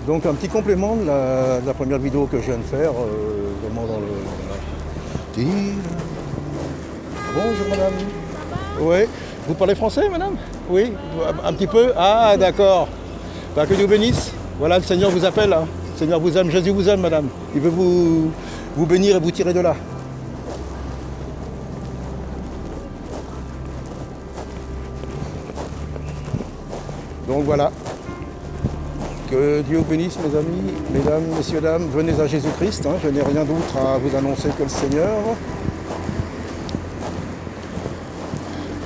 Donc un petit complément de la première vidéo que je viens de faire, vraiment dans le... Bonjour madame. Oui. Vous parlez français madame? Oui. Un petit peu? Ah d'accord. Bah, que Dieu bénisse. Voilà, le Seigneur vous appelle. Hein. Le Seigneur vous aime, Jésus vous aime madame. Il veut vous bénir et vous tirer de là. Donc voilà. Que Dieu vous bénisse mes amis, mesdames, messieurs, dames, venez à Jésus-Christ, hein. Je n'ai rien d'autre à vous annoncer que le Seigneur.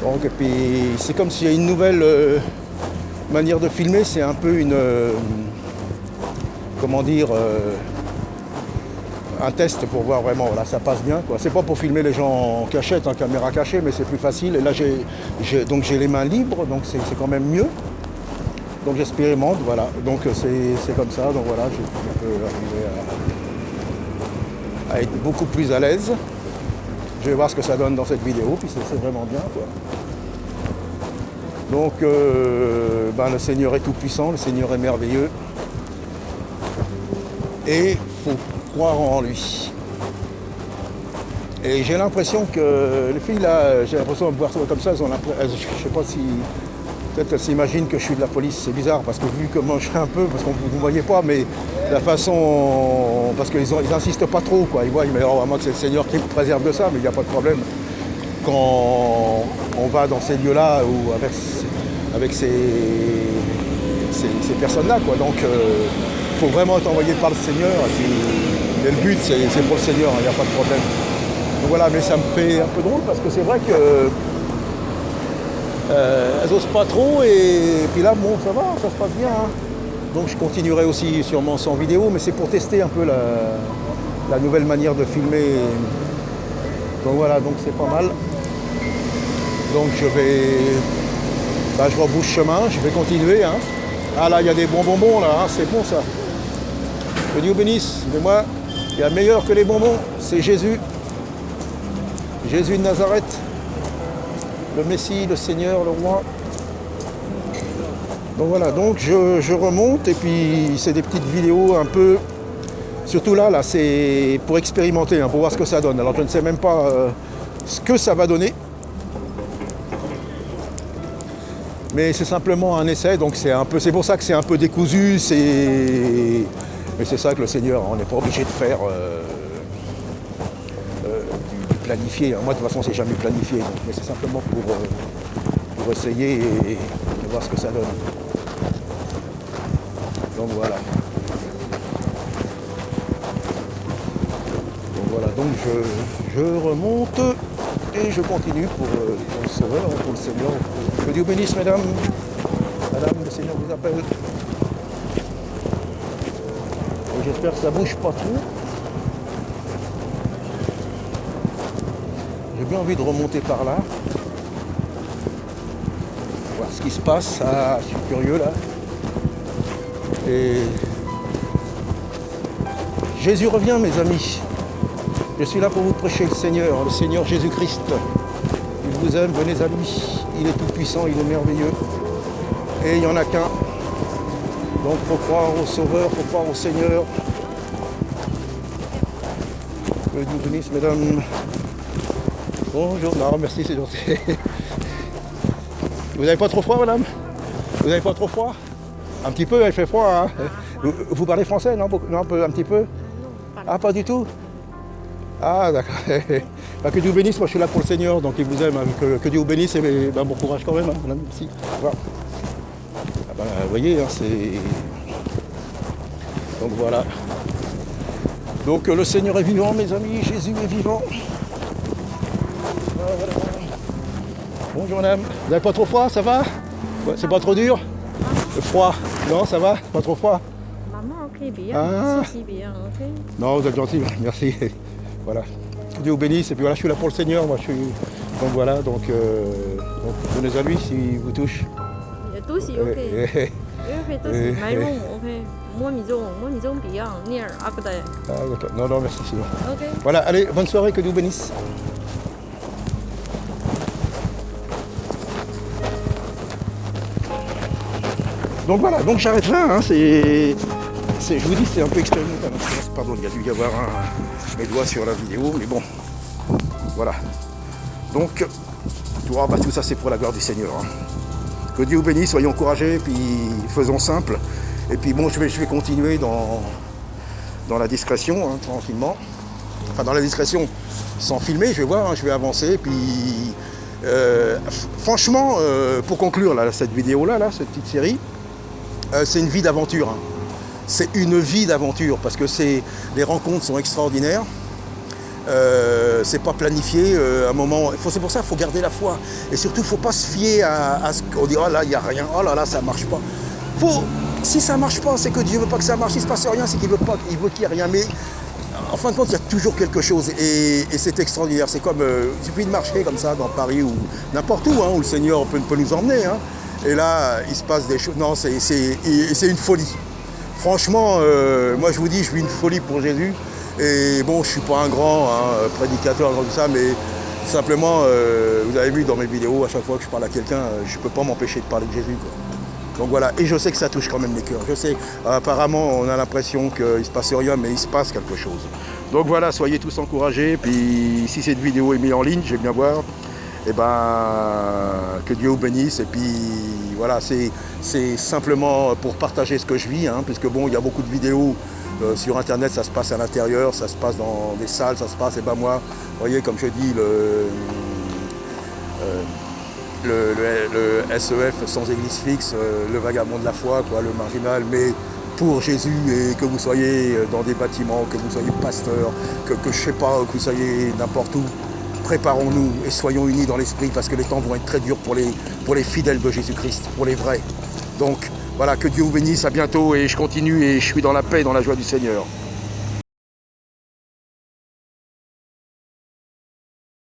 Donc et puis c'est comme s'il y a une nouvelle manière de filmer, c'est un peu une comment dire un test pour voir vraiment, voilà, ça passe bien quoi. C'est pas pour filmer les gens en cachette, en caméra cachée, mais c'est plus facile. Et là j'ai les mains libres, donc c'est quand même mieux. Donc j'expérimente, voilà, donc c'est comme ça, donc voilà, je peux arriver à être beaucoup plus à l'aise. Je vais voir ce que ça donne dans cette vidéo, puis c'est vraiment bien, quoi. Donc le Seigneur est tout puissant, le Seigneur est merveilleux. Et il faut croire en lui. Et j'ai l'impression que les filles là, j'ai l'impression de voir ça comme ça, je sais pas si... Peut-être qu'elles s'imaginent que je suis de la police, c'est bizarre parce que vu comment je suis un peu, parce que vous ne voyez pas, mais la façon, parce qu'ils insistent pas trop, quoi. Ils voient, mais vraiment que c'est le Seigneur qui me préserve de ça, mais il n'y a pas de problème. Quand on va dans ces lieux-là ou avec ces personnes-là, quoi. Donc il faut vraiment être envoyé par le Seigneur. Et le but, c'est pour le Seigneur, il n'y a pas de problème. Donc voilà, mais ça me fait un peu drôle parce que c'est vrai que elles n'osent pas trop et puis là bon ça va, ça se passe bien hein. Donc je continuerai aussi sûrement sans vidéo, mais c'est pour tester un peu la nouvelle manière de filmer. Donc voilà, donc c'est pas mal. Donc je rebouche chemin, je vais continuer hein. Ah là il y a des bons bonbons là, hein. C'est bon ça. Que Dieu bénisse, mais moi il y a meilleur que les bonbons, c'est Jésus. Jésus de Nazareth. Le Messie, le Seigneur, le Roi. Donc voilà, donc je remonte et puis c'est des petites vidéos un peu... Surtout là c'est pour expérimenter, hein, pour voir ce que ça donne. Alors je ne sais même pas ce que ça va donner. Mais c'est simplement un essai, donc c'est pour ça que c'est un peu décousu. Mais c'est ça que le Seigneur, on n'est pas obligé de faire... planifié. Moi de toute façon c'est jamais planifié, donc, mais c'est simplement pour essayer et voir ce que ça donne. Donc voilà. Donc je remonte et je continue pour le Sauveur, pour le Seigneur. Que Dieu bénisse mesdames. Madame, le Seigneur vous appelle. Et j'espère que ça bouge pas trop. J'ai bien envie de remonter par là, voir ce qui se passe. Ah, je suis curieux là. Et Jésus revient mes amis. Je suis là pour vous prêcher le Seigneur Jésus-Christ. Il vous aime, venez à lui. Il est tout puissant, il est merveilleux. Et il n'y en a qu'un. Donc il faut croire au Sauveur, il faut croire au Seigneur. Que Dieu bénisse mesdames. Bonjour, non merci c'est gentil. Vous n'avez pas trop froid madame? Vous n'avez pas trop froid? Un petit peu, il fait froid hein. Vous parlez français non? Un petit peu? Ah pas du tout? Ah d'accord. Que Dieu vous bénisse, moi je suis là pour le Seigneur, donc il vous aime. Que Dieu vous bénisse et bon courage quand même hein, madame, merci. Voilà. Vous voyez, hein, c'est... Donc voilà. Donc le Seigneur est vivant mes amis, Jésus est vivant. Bonjour madame, vous n'avez pas trop froid, ça va? Ouais, c'est pas trop dur? Le froid, non ça va? Pas trop froid? Maman, ok, bien, ah. si, bien, ok. Non, vous êtes gentil, merci. Voilà. Que Dieu vous bénisse, et puis voilà, je suis là pour le Seigneur, moi je suis... Donc voilà, donc venez à lui s'il vous touche. touche, ok. Ok, touche, maillon, ok. Moi, maison bien, near, après. Ah d'accord, non, merci sinon. Ok. Voilà, allez, bonne soirée, que Dieu vous bénisse. Donc voilà, donc j'arrête là, hein, je vous dis, c'est un peu expérimental. Pardon, il y a dû y avoir mes doigts sur la vidéo, mais bon, voilà. Donc, tout ça c'est pour la gloire du Seigneur. Hein. Que Dieu vous bénisse, soyons encouragés, puis faisons simple. Et puis bon, je vais continuer dans la discrétion, hein, tranquillement. Enfin, dans la discrétion, sans filmer, je vais voir, hein, je vais avancer. Puis, franchement, pour conclure là, cette vidéo-là, cette petite série, c'est une vie d'aventure. Hein. C'est une vie d'aventure, parce que les rencontres sont extraordinaires. C'est pas planifié un moment. C'est pour ça qu'il faut garder la foi. Et surtout, il ne faut pas se fier à ce qu'on dit, oh là, il n'y a rien, oh là là, ça ne marche pas. Si ça ne marche pas, c'est que Dieu ne veut pas que ça marche. S'il ne se passe rien, c'est qu'il veut qu'il n'y ait rien. Mais en fin de compte, il y a toujours quelque chose. Et c'est extraordinaire. C'est comme, il suffit de marcher comme ça dans Paris ou n'importe où, hein, où le Seigneur peut nous emmener. Hein. Et là, il se passe des choses. Non, c'est une folie. Franchement, moi je vous dis, je vis une folie pour Jésus. Et bon, je ne suis pas un grand prédicateur comme ça, mais simplement, vous avez vu dans mes vidéos, à chaque fois que je parle à quelqu'un, je ne peux pas m'empêcher de parler de Jésus, quoi. Donc voilà, et je sais que ça touche quand même les cœurs. Je sais, apparemment, on a l'impression qu'il ne se passe rien, mais il se passe quelque chose. Donc voilà, soyez tous encouragés. Puis si cette vidéo est mise en ligne, je vais bien voir. Et que Dieu vous bénisse. Et puis voilà, c'est simplement pour partager ce que je vis, hein, puisque bon, il y a beaucoup de vidéos sur internet, ça se passe à l'intérieur, ça se passe dans des salles, ça se passe, et moi, vous voyez, comme je dis, le SEF sans église fixe, le vagabond de la foi, quoi, le marginal, mais pour Jésus, et que vous soyez dans des bâtiments, que vous soyez pasteur, que je sais pas, que vous soyez n'importe où, préparons-nous et soyons unis dans l'esprit, parce que les temps vont être très durs pour les fidèles de Jésus-Christ, pour les vrais. Donc voilà, que Dieu vous bénisse, à bientôt, et je continue et je suis dans la paix et dans la joie du Seigneur.